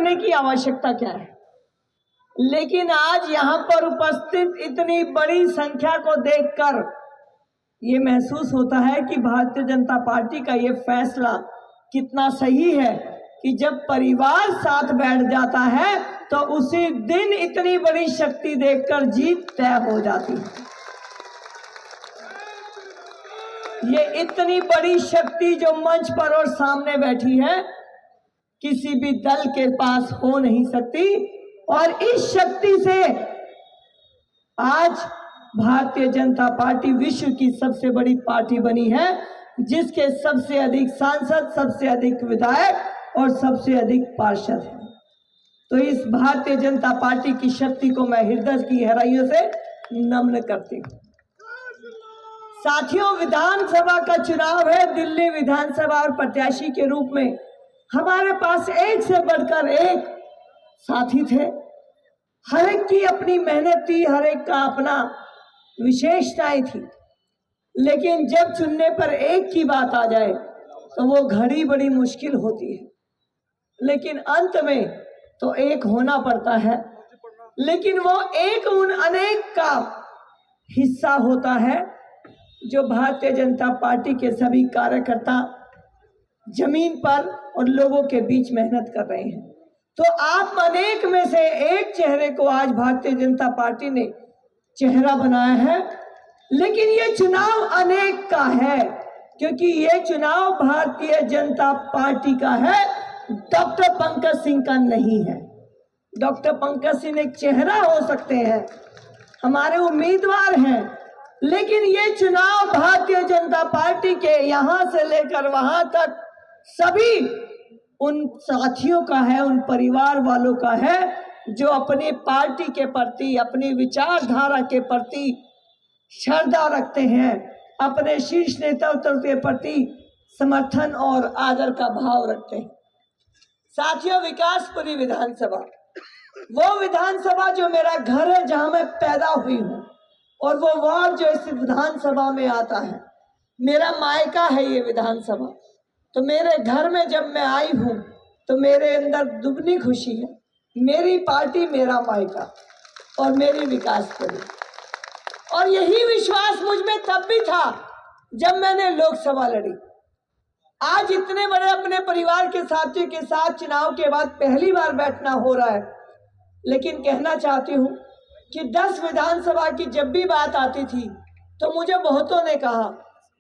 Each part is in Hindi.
करने की आवश्यकता क्या है। लेकिन आज यहाँ पर उपस्थित इतनी बड़ी संख्या को देखकर ये महसूस होता है कि भारतीय जनता पार्टी का ये फैसला कितना सही है कि जब परिवार साथ बैठ जाता है तो उसी दिन इतनी बड़ी शक्ति देखकर जीत तय हो जाती है। ये इतनी बड़ी शक्ति जो मंच पर और सामने बैठी है किसी भी दल के पास हो नहीं सकती, और इस शक्ति से आज भारतीय जनता पार्टी विश्व की सबसे बड़ी पार्टी बनी है, जिसके सबसे अधिक सांसद, सबसे अधिक विधायक और सबसे अधिक पार्षद हैं। तो इस भारतीय जनता पार्टी की शक्ति को मैं हृदय की गहराइयों से नमन करती हूँ। साथियों, विधानसभा का चुनाव है। दिल्ली विधानसभा और प्रत्याशी के रूप में हमारे पास एक से बढ़कर एक साथी थे। हर एक की अपनी मेहनत थी, हर एक का अपना विशेषताएं थी, लेकिन जब चुनने पर एक की बात आ जाए तो वो घड़ी बड़ी मुश्किल होती है। लेकिन अंत में तो एक होना पड़ता है, लेकिन वो एक उन अनेक का हिस्सा होता है जो भारतीय जनता पार्टी के सभी कार्यकर्ता जमीन पर और लोगों के बीच मेहनत कर रहे हैं। तो आप अनेक में से एक चेहरे को आज भारतीय जनता पार्टी ने चेहरा बनाया है, लेकिन ये चुनाव अनेक का है, क्योंकि ये चुनाव भारतीय जनता पार्टी का है, डॉक्टर पंकज सिंह का नहीं है। डॉक्टर पंकज सिंह एक चेहरा हो सकते हैं, हमारे उम्मीदवार हैं, लेकिन ये चुनाव भारतीय जनता पार्टी के यहां से लेकर वहां तक सभी उन साथियों का है, उन परिवार वालों का है जो अपनी पार्टी के प्रति, अपनी विचारधारा के प्रति श्रद्धा रखते हैं, अपने शीर्ष नेतृत्व के प्रति समर्थन और आदर का भाव रखते हैं। साथियों, विकासपुरी विधानसभा वो विधानसभा जो मेरा घर है, जहां मैं पैदा हुई हूं, और वो वार्ड जो इस विधानसभा में आता है, मेरा मायका है ये विधानसभा। तो मेरे घर में जब मैं आई हूं तो मेरे अंदर दुगनी खुशी है। मेरी पार्टी, मेरा मायका और मेरी विकासपुरी। और यही विश्वास मुझ में तब भी था जब मैंने लोकसभा लड़ी। आज इतने बड़े अपने परिवार के साथियों के साथ चुनाव के बाद पहली बार बैठना हो रहा है, लेकिन कहना चाहती हूं कि 10 विधानसभा की जब भी बात आती थी तो मुझे बहुतों ने कहा,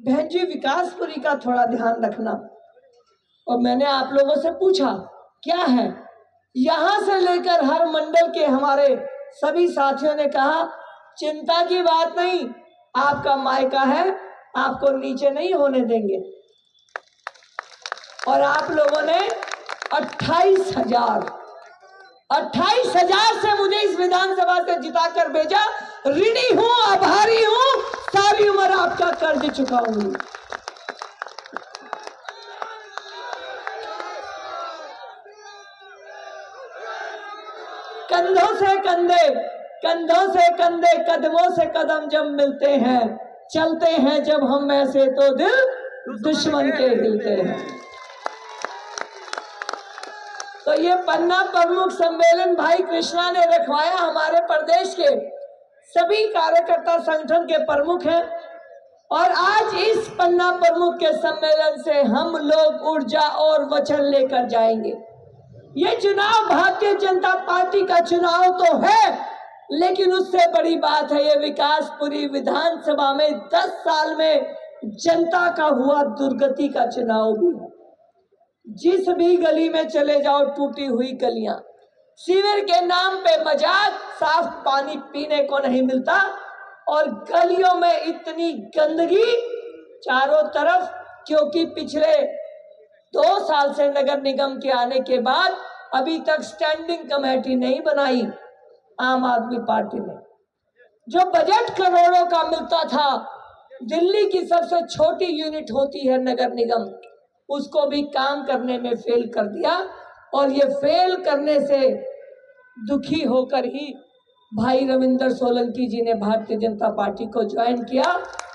बहन जी विकासपुरी का थोड़ा ध्यान रखना। और मैंने आप लोगों से पूछा क्या है, यहां से लेकर हर मंडल के हमारे सभी साथियों ने कहा चिंता की बात नहीं, आपका मायका है, आपको नीचे नहीं होने देंगे। और आप लोगों ने 28,000 से मुझे इस विधानसभा से जिताकर भेजा। ऋणी हूं, आभारी हूं, सारी उम्र आपका कर्ज चुकाऊंगी। कंधों से कंधे, कंधों से कंधे, कदमों से कदम जब मिलते हैं, चलते हैं जब हम ऐसे तो दिल दुश्मन के हिलते हैं। तो ये पन्ना प्रमुख सम्मेलन भाई कृष्णा ने रखवाया। हमारे प्रदेश के सभी कार्यकर्ता संगठन के प्रमुख हैं, और आज इस पन्ना प्रमुख के सम्मेलन से हम लोग ऊर्जा और वचन लेकर जाएंगे। ये चुनाव भारतीय जनता पार्टी का चुनाव तो है, लेकिन उससे बड़ी बात है ये विकासपुरी विधानसभा में 10 साल में जनता का हुआ दुर्गति का चुनाव भी है। जिस भी गली में चले जाओ टूटी हुई गलियां, सीवर के नाम पे मजाक, साफ पानी पीने को नहीं मिलता, और गलियों में इतनी गंदगी चारों तरफ, क्योंकि पिछले 2 साल से नगर निगम के आने के बाद अभी तक स्टैंडिंग कमेटी नहीं बनाई आम आदमी पार्टी ने। जो बजट करोड़ों का मिलता था, दिल्ली की सबसे छोटी यूनिट होती है नगर निगम, उसको भी काम करने में फेल कर दिया। और ये फेल करने से दुखी होकर ही भाई रविंदर सोलंकी जी ने भारतीय जनता पार्टी को ज्वाइन किया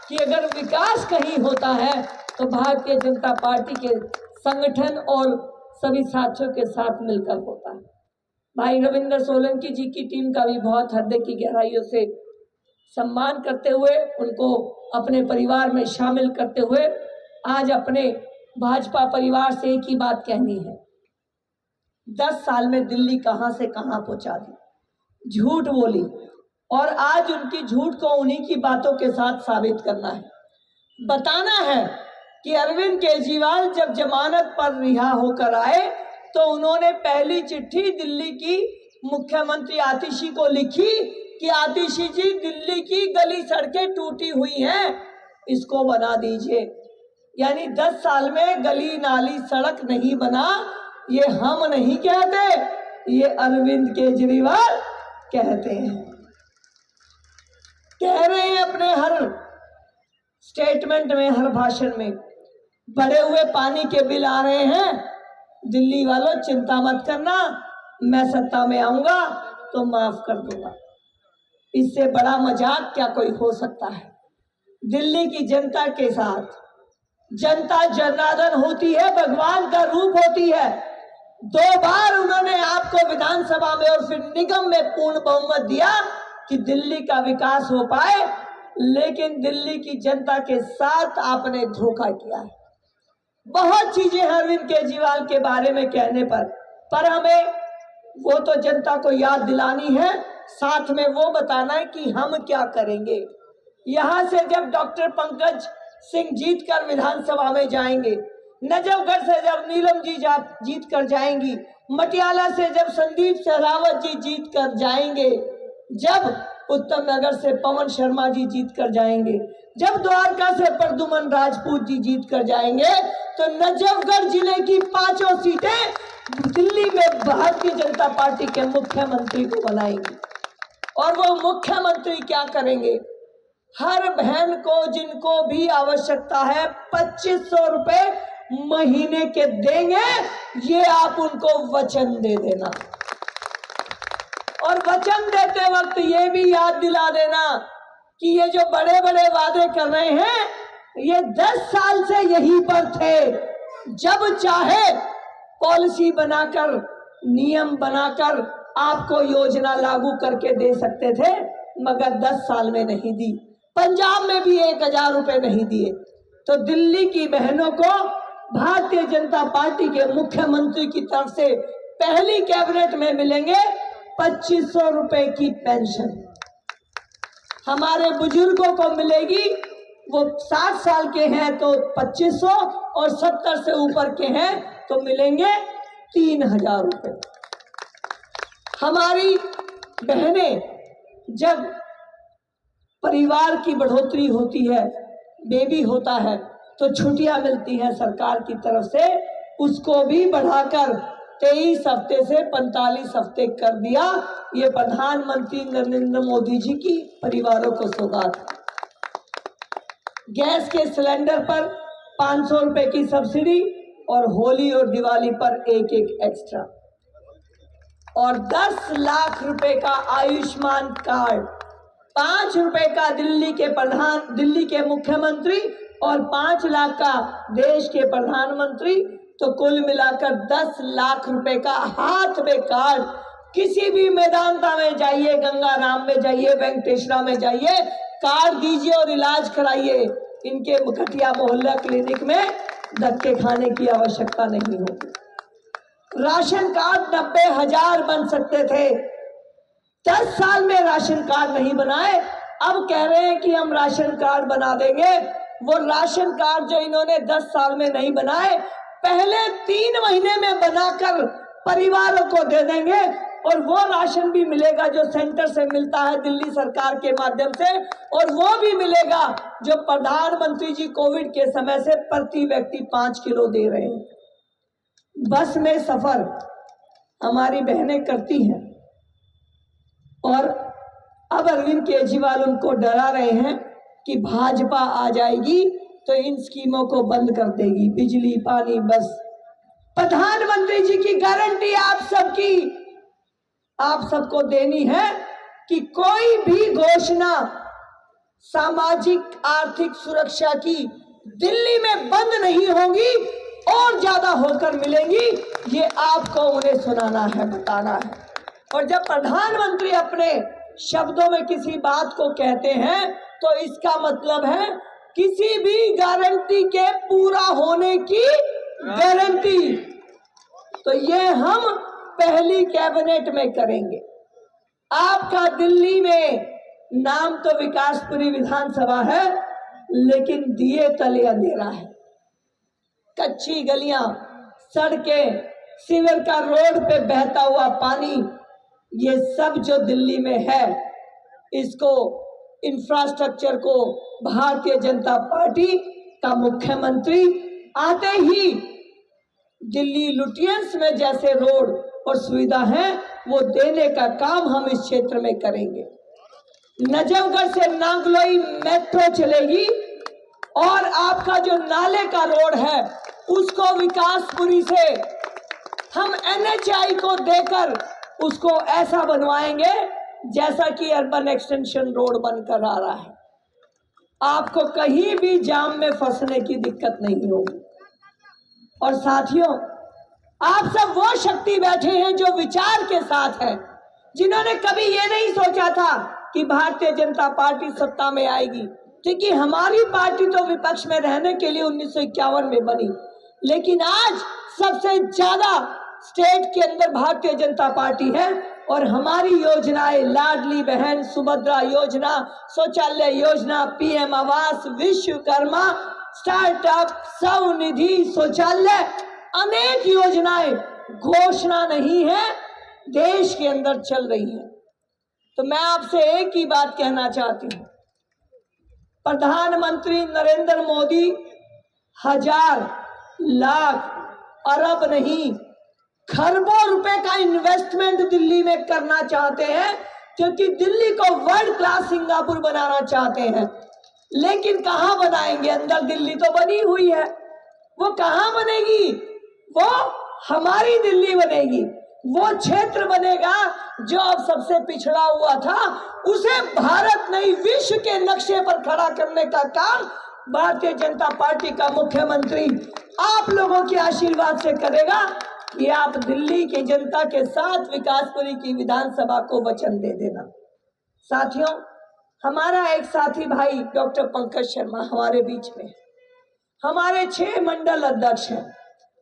कि अगर विकास कहीं होता है तो भारतीय जनता पार्टी के संगठन और सभी साथियों के साथ मिलकर होता है। भाई रविंद्र सोलंकी जी की टीम का भी बहुत हृदय की गहराइयों से सम्मान करते हुए, उनको अपने परिवार में शामिल करते हुए आज अपने भाजपा परिवार से एक ही बात कहनी है, 10 साल में दिल्ली कहां से कहां पहुंचा दी, झूठ बोली, और आज उनकी झूठ को उन्हीं की बातों के साथ साबित करना है। बताना है कि अरविंद केजरीवाल जब जमानत पर रिहा होकर आए तो उन्होंने पहली चिट्ठी दिल्ली की मुख्यमंत्री आतिशी को लिखी कि आतिशी जी, दिल्ली की गली सड़कें टूटी हुई हैं, इसको बना दीजिए। यानी 10 साल में गली नाली सड़क नहीं बना, ये हम नहीं कहते, ये अरविंद केजरीवाल कहते हैं। कह रहे हैं अपने हर स्टेटमेंट में, हर भाषण में, बढ़े हुए पानी के बिल आ रहे हैं, दिल्ली वालों चिंता मत करना, मैं सत्ता में आऊंगा तो माफ कर दूंगा। इससे बड़ा मजाक क्या कोई हो सकता है। दिल्ली की जनता के साथ, जनता जनार्दन होती है, भगवान का रूप होती है। 2 बार उन्होंने आपको विधानसभा में और फिर निगम में पूर्ण बहुमत दिया कि दिल्ली का विकास हो पाए, लेकिन दिल्ली की जनता के साथ आपने धोखा किया है। बहुत चीजें हैं अरविंद केजरीवाल के बारे में कहने पर हमें वो तो जनता को याद दिलानी है, साथ में वो बताना है कि हम क्या करेंगे। यहां से जब डॉक्टर पंकज सिंह जीत कर विधानसभा में जाएंगे, नजफगढ़ से जब नीलम जी जीत कर जाएंगी, मटियाला से जब संदीप सहलावत जी जीत कर जाएंगे, जब उत्तम नगर से पवन शर्मा जी जीत कर जाएंगे, जब द्वारका से प्रद्युमन राजपूत जी जीत कर जाएंगे, तो नजफगढ़ जिले की 5 सीटें दिल्ली में भारतीय जनता पार्टी के मुख्यमंत्री को बनाएंगी। और वो मुख्यमंत्री क्या करेंगे, हर बहन को जिनको भी आवश्यकता है 2500 रुपए महीने के देंगे, ये आप उनको वचन दे देना। और वचन देते वक्त ये भी याद दिला देना कि ये जो बड़े बड़े वादे कर रहे हैं, ये 10 साल से यहीं पर थे। जब चाहे पॉलिसी बनाकर, नियम बनाकर आपको योजना लागू करके दे सकते थे, मगर 10 साल में नहीं दी। पंजाब में भी 1000 रुपए नहीं दिए। तो दिल्ली की बहनों को भारतीय जनता पार्टी के मुख्यमंत्री की तरफ से पहली कैबिनेट में मिलेंगे 2500 रुपए की पेंशन। हमारे बुजुर्गों को मिलेगी, वो 60 साल के हैं तो 2500, और 70 से ऊपर के हैं तो मिलेंगे 3000 रुपए। हमारी बहनें, जब परिवार की बढ़ोतरी होती है, बेबी होता है, तो छुट्टियां मिलती हैं सरकार की तरफ से, उसको भी बढ़ाकर 23 हफ्ते से 45 हफ्ते कर दिया। ये प्रधानमंत्री नरेंद्र मोदी जी की परिवारों को सौगात। गैस के सिलेंडर पर 500 रुपए की सब्सिडी, और होली और दिवाली पर एक एक्स्ट्रा, और 10 लाख रुपए का आयुष्मान कार्ड, 5 रुपए का दिल्ली के मुख्यमंत्री और 5 लाख का देश के प्रधानमंत्री, तो कुल मिलाकर 10 लाख रुपए का हाथ में कार्ड। किसी भी मैदानता में जाइए, गंगाराम में जाइए, वेंकटेश्वरा में जाइए, कार्ड दीजिए और इलाज कराइए। इनके घटिया मोहल्ला क्लिनिक में धक्के खाने की आवश्यकता नहीं होगी। राशन कार्ड 90,000 बन सकते थे, 10 साल में राशन कार्ड नहीं बनाए। अब कह रहे हैं कि हम राशन कार्ड बना देंगे। वो राशन कार्ड जो इन्होंने 10 साल में नहीं बनाए, पहले 3 महीने में बनाकर परिवारों को दे देंगे, और वो राशन भी मिलेगा जो सेंटर से मिलता है दिल्ली सरकार के माध्यम से, और वो भी मिलेगा जो प्रधानमंत्री जी कोविड के समय से प्रति व्यक्ति 5 किलो दे रहे हैं। बस में सफर हमारी बहनें करती हैं, और अब अरविंद केजरीवाल उनको डरा रहे हैं कि भाजपा आ जाएगी तो इन स्कीमों को बंद कर देगी, बिजली, पानी, बस। प्रधानमंत्री जी की गारंटी आप सबको देनी है कि कोई भी घोषणा सामाजिक आर्थिक सुरक्षा की दिल्ली में बंद नहीं होगी, और ज्यादा होकर मिलेंगी। ये आपको उन्हें सुनाना है, बताना है। और जब प्रधानमंत्री अपने शब्दों में किसी बात को कहते हैं तो इसका मतलब है किसी भी गारंटी के पूरा होने की गारंटी। तो ये हम पहली कैबिनेट में करेंगे। आपका दिल्ली में नाम तो विकासपुरी विधानसभा है, लेकिन दिए तले अंधेरा है। कच्ची गलियां, सड़कें, सीवर का रोड पे बहता हुआ पानी, ये सब जो दिल्ली में है, इसको इंफ्रास्ट्रक्चर को भारतीय जनता पार्टी का मुख्यमंत्री आते ही दिल्ली लुटियंस में जैसे रोड और सुविधा है वो देने का काम हम इस क्षेत्र में करेंगे। नजफगढ़ से नांगलोई मेट्रो चलेगी और आपका जो नाले का रोड है उसको विकासपुरी से हम NHAI को देकर उसको ऐसा बनवाएंगे जैसा कि अर्बन एक्सटेंशन रोड बनकर आ रहा है। आपको कहीं भी जाम में फंसने की दिक्कत नहीं होगी। और साथियों, आप सब वो शक्ति बैठे हैं जो विचार के साथ है, जिन्होंने कभी ये नहीं सोचा था कि भारतीय जनता पार्टी सत्ता में आएगी, क्योंकि हमारी पार्टी तो विपक्ष में रहने के लिए 1951 में बनी, लेकिन आज सबसे ज्यादा स्टेट के अंदर भारतीय जनता पार्टी है और हमारी योजनाएं लाडली बहन, सुभद्रा योजना, शौचालय योजना, PM आवास, विश्वकर्मा, स्टार्टअप, स्वनिधि, शौचालय, अनेक योजनाएं घोषणा नहीं है, देश के अंदर चल रही है। तो मैं आपसे एक ही बात कहना चाहती हूं, प्रधानमंत्री नरेंद्र मोदी हजार, लाख, अरब नहीं, खरबों रुपए का इन्वेस्टमेंट दिल्ली में करना चाहते हैं, क्योंकि दिल्ली को वर्ल्ड क्लास सिंगापुर बनाना चाहते हैं। लेकिन कहां बनाएंगे? अंदर दिल्ली तो बनी हुई है, वो कहां बनेगी? वो हमारी दिल्ली बनेगी। वो क्षेत्र बनेगा जो अब सबसे पिछड़ा हुआ था, उसे भारत नहीं विश्व के नक्शे पर खड़ा करने का काम भारतीय जनता पार्टी का मुख्यमंत्री आप लोगों के आशीर्वाद से करेगा। ये आप दिल्ली की जनता के साथ विकासपुरी की विधानसभा को वचन दे देना। साथियों, हमारा एक साथी भाई डॉक्टर पंकज शर्मा हमारे बीच में, हमारे 6 मंडल अध्यक्ष हैं।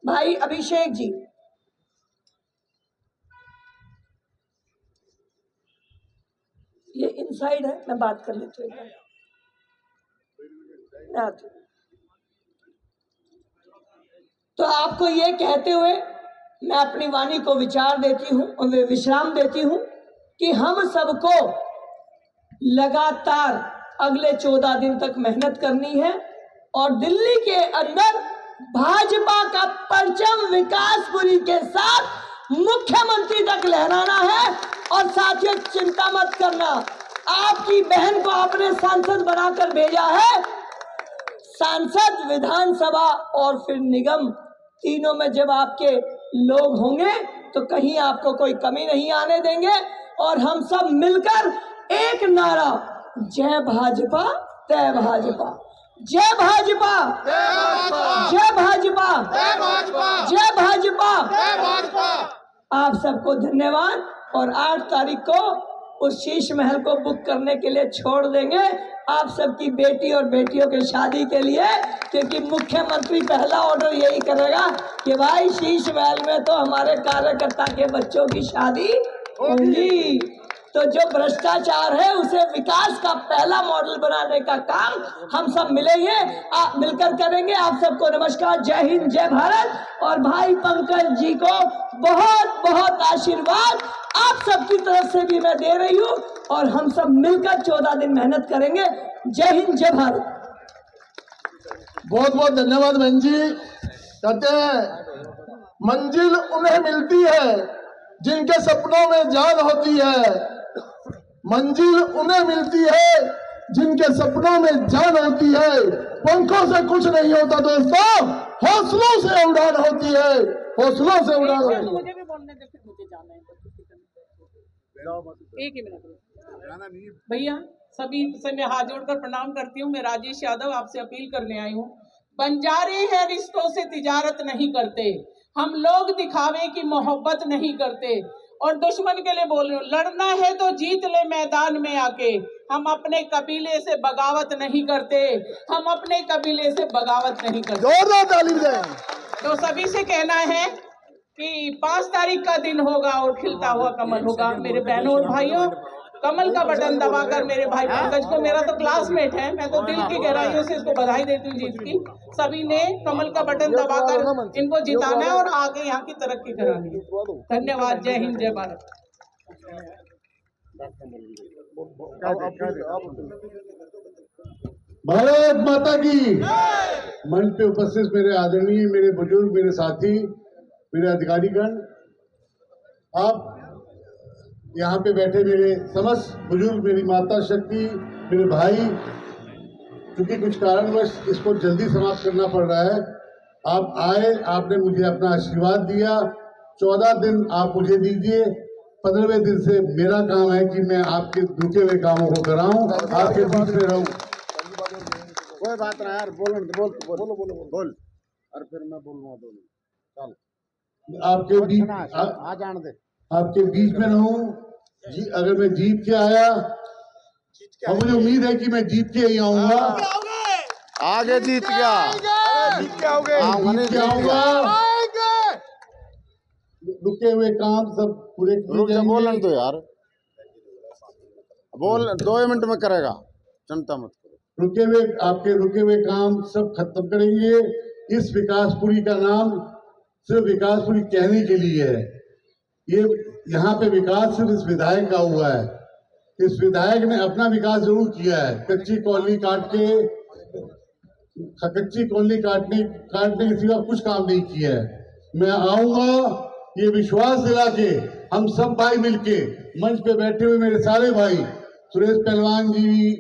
भाई अभिषेक जी, ये इनसाइड है, मैं बात कर लेती हूँ। तो आपको ये कहते हुए मैं अपनी वाणी को विचार देती हूँ और विश्राम देती हूँ कि हम सबको लगातार अगले 14 दिन तक मेहनत करनी है और दिल्ली के अंदर भाजपा का परचम विकासपुरी के साथ मुख्यमंत्री तक लहराना है। और साथियों, चिंता मत करना, आपकी बहन को आपने सांसद बनाकर भेजा है। सांसद, विधानसभा और फिर निगम, तीनों में जब आपके लोग होंगे तो कहीं आपको कोई कमी नहीं आने देंगे। और हम सब मिलकर एक नारा, जय भाजपा जय भाजपा, जय भाजपा जय भाजपा जय भाजपा। आप सबको धन्यवाद। और 8 तारीख को उस शीश महल को बुक करने के लिए छोड़ देंगे आप सबकी बेटी और बेटियों की शादी के लिए, क्योंकि मुख्यमंत्री पहला ऑर्डर यही करेगा कि भाई शीश महल में तो हमारे कार्यकर्ता के बच्चों की शादी होगी। तो जो भ्रष्टाचार है उसे विकास का पहला मॉडल बनाने का काम हम सब मिलेंगे, आप मिलकर करेंगे। आप सबको नमस्कार, जय हिंद, जय भारत। और भाई पंकज जी को बहुत बहुत आशीर्वाद आप सबकी तरफ से भी मैं दे रही हूँ और हम सब मिलकर 14 दिन मेहनत करेंगे। जय हिंद, जय भारत। बहुत बहुत धन्यवाद बहन जी। कहते हैं मंजिल उन्हें मिलती है जिनके सपनों में जान होती है, मंजिल उन्हें मिलती है जिनके सपनों में जान होती है। पंखों से कुछ नहीं होता दोस्तों, हौसलों से उड़ान होती है, हौसलों से उड़ान होती है। मुझे भी बोलने दे, फिर मुझे जाना है। एक ही मिनट भैया, सभी से मैं हाथ जोड़कर प्रणाम करती हूँ। मैं राजेश यादव आपसे अपील करने आई हूँ। बंजारे हैं रिश्तों से तिजारत नहीं करते, हम लोग दिखावे की मोहब्बत नहीं करते। और दुश्मन के लिए बोल रही हूँ, लड़ना है तो जीत ले मैदान में आके। हम अपने कबीले से बगावत नहीं करते, हम अपने कबीले से बगावत नहीं करते। जोरदार ताली दें। तो सभी से कहना है कि 5 तारीख का दिन होगा और खिलता हुआ कमल होगा। मेरे बहनों और भाइयों, कमल का बटन दबाकर मेरे भाई पंकज को, मेरा तो क्लासमेट है, मैं तो दिल की गहराइयों से इसको बधाई देती हूँ जीत की। सभी ने कमल का बटन दबाकर इनको जिताना है और आगे यहाँ की तरक्की करानी है। धन्यवाद। जय हिंद, जय भारत। भारत माता की। मंच पे उपस्थित मेरे आदरणीय, मेरे बुजुर्ग, मेरे साथी, मेरे अधिकारीगण, आप यहाँ पे बैठे मेरे समस्त बुजुर्ग, मेरी माता शक्ति, मेरे भाई, क्योंकि कुछ कारणवश इसको जल्दी समाप्त करना पड़ रहा है, आप आए, आपने मुझे अपना आशीर्वाद दिया। 14 दिन आप मुझे दीजिए, 15वें दिन से मेरा काम है कि मैं आपके रुके हुए कामों को कराऊं, आपके बीच में रहूं। कोई बात ना यार, बोल और फिर मैं बोलूंगा दोनों। चल आपके बीच आ जान दे, आपके बीच में रहूं। अगर मैं जीत के आया, और मुझे उम्मीद है कि मैं जीत के ही आऊंगा। आगे जीत गया, जीत के आऊंगा। रुके हुए काम सब पूरे रुक जा, बोलन तो यार, बोल 2 मिनट में करेगा, चिंता मत करो। आपके रुके हुए काम सब खत्म करेंगे। इस विकासपुरी का नाम सिर्फ विकासपुरी कहने के लिए है। ये यहाँ पे विकास सिर्फ इस विधायक का हुआ है। इस विधायक ने अपना विकास जरूर किया है, कच्ची कॉलोनी काटने के सिवा कुछ काम नहीं किया है। मैं आऊंगा, ये विश्वास दिला के हम सब भाई मिलके, मंच पे बैठे हुए मेरे सारे भाई, सुरेश पहलवान जी,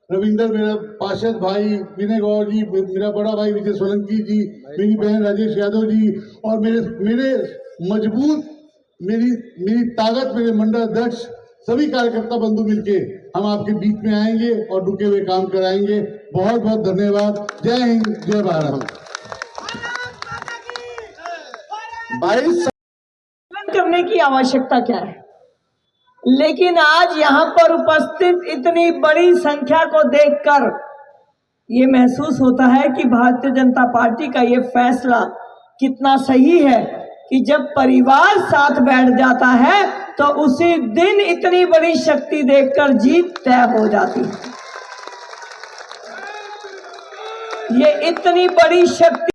रविंदर मेरा पार्षद भाई, विनय गौर जी, मेरा बड़ा भाई विजय सोलंकी जी, मेरी बहन राजेश यादव जी, और मेरे मजबूत, मेरी ताकत, मेरे मंडल अध्यक्ष, सभी कार्यकर्ता बंधु मिलके हम आपके बीच में आएंगे और रुके हुए काम कराएंगे। बहुत बहुत धन्यवाद। जय हिंद, जय भारत। भाई करने की आवश्यकता क्या है, लेकिन आज यहाँ पर उपस्थित इतनी बड़ी संख्या को देखकर ये महसूस होता है कि भारतीय जनता पार्टी का ये फैसला कितना सही है कि जब परिवार साथ बैठ जाता है तो उसी दिन इतनी बड़ी शक्ति देखकर जीत तय हो जाती है। ये इतनी बड़ी शक्ति